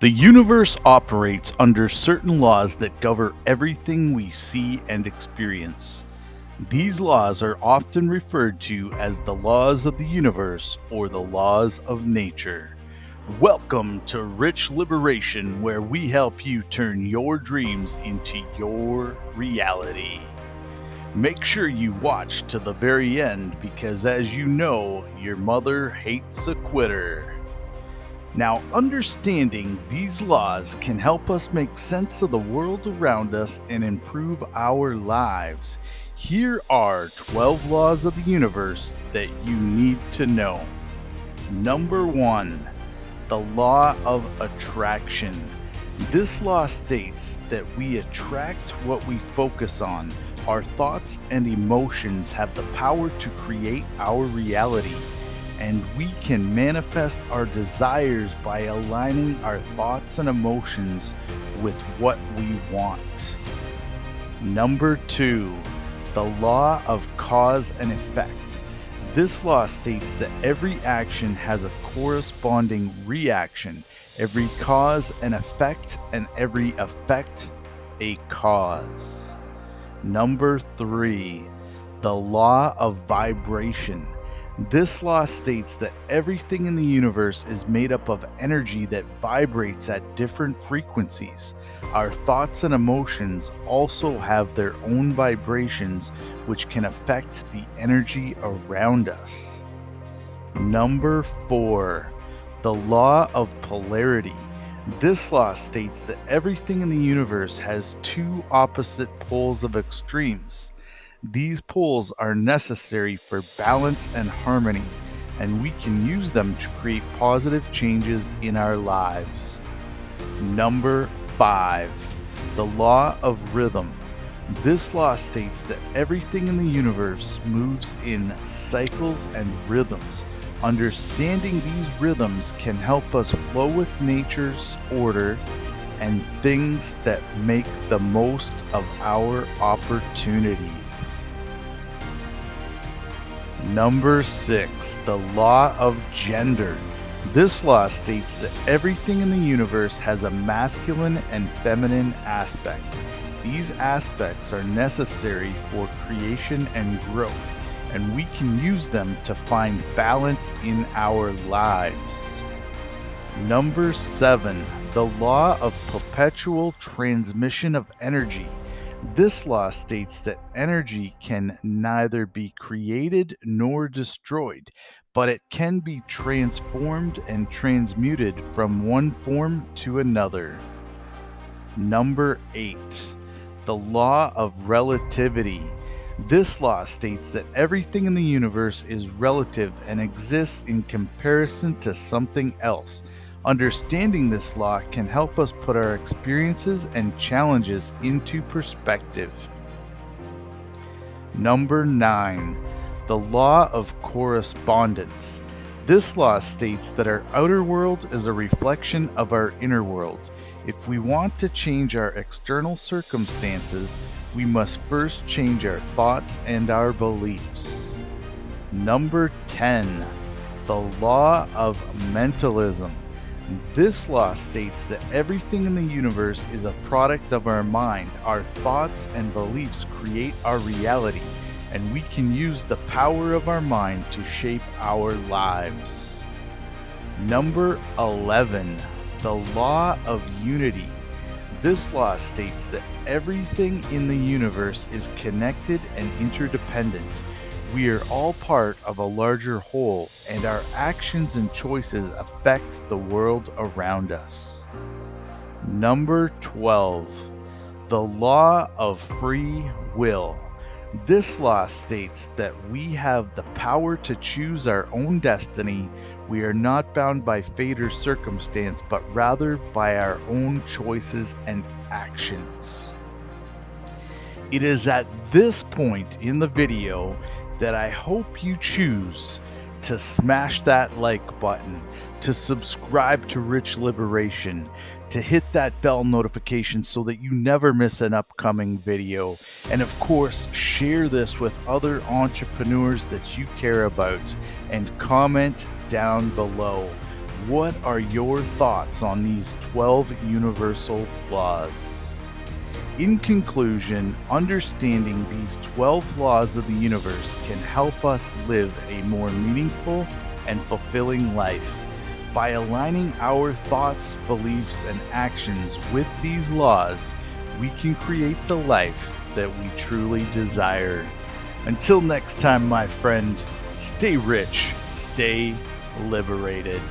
The universe operates under certain laws that govern everything we see and experience. These laws are often referred to as the laws of the universe or the laws of nature. Welcome to Rich Liberation, where we help you turn your dreams into your reality. Make sure you watch to the very end because, as you know, your mother hates a quitter. Now, understanding these laws can help us make sense of the world around us and improve our lives. Here are 12 laws of the universe that you need to know. Number 1, the law of attraction. This law states that we attract what we focus on. Our thoughts and emotions have the power to create our reality, and we can manifest our desires by aligning our thoughts and emotions with what we want. Number 2, the law of cause and effect. This law states that every action has a corresponding reaction, every cause an effect, and every effect a cause. Number 3, the law of vibration. This law states that everything in the universe is made up of energy that vibrates at different frequencies. Our thoughts and emotions also have their own vibrations, which can affect the energy around us. Number 4, the law of polarity. This law states that everything in the universe has two opposite poles of extremes. These poles are necessary for balance and harmony, and we can use them to create positive changes in our lives. Number 5, the law of rhythm. This law states that everything in the universe moves in cycles and rhythms. Understanding these rhythms can help us flow with nature's order and things that make the most of our opportunities. Number 6, the law of gender. This law states that everything in the universe has a masculine and feminine aspect. These aspects are necessary for creation and growth, and we can use them to find balance in our lives. Number 7, the law of perpetual transmission of energy. This law states that energy can neither be created nor destroyed, but it can be transformed and transmuted from one form to another. Number 8, the law of relativity. This law states that everything in the universe is relative and exists in comparison to something else. Understanding this law can help us put our experiences and challenges into perspective. Number 9, the law of correspondence. This law states that our outer world is a reflection of our inner world. If we want to change our external circumstances, we must first change our thoughts and our beliefs. Number 10, the law of mentalism. This law states that everything in the universe is a product of our mind. Our thoughts and beliefs create our reality, and we can use the power of our mind to shape our lives. Number 11, the law of unity. This law states that everything in the universe is connected and interdependent. We are all part of a larger whole, and our actions and choices affect the world around us. Number 12, the law of free will. This law states that we have the power to choose our own destiny. We are not bound by fate or circumstance, but rather by our own choices and actions. It is at this point in the video that I hope you choose to smash that like button, to subscribe to Rich Liberation, to hit that bell notification so that you never miss an upcoming video, and of course share this with other entrepreneurs that you care about, and comment down below. What are your thoughts on these 12 universal laws? In conclusion, understanding these 12 laws of the universe can help us live a more meaningful and fulfilling life. By aligning our thoughts, beliefs, and actions with these laws, we can create the life that we truly desire. Until next time, my friend, stay rich, stay liberated.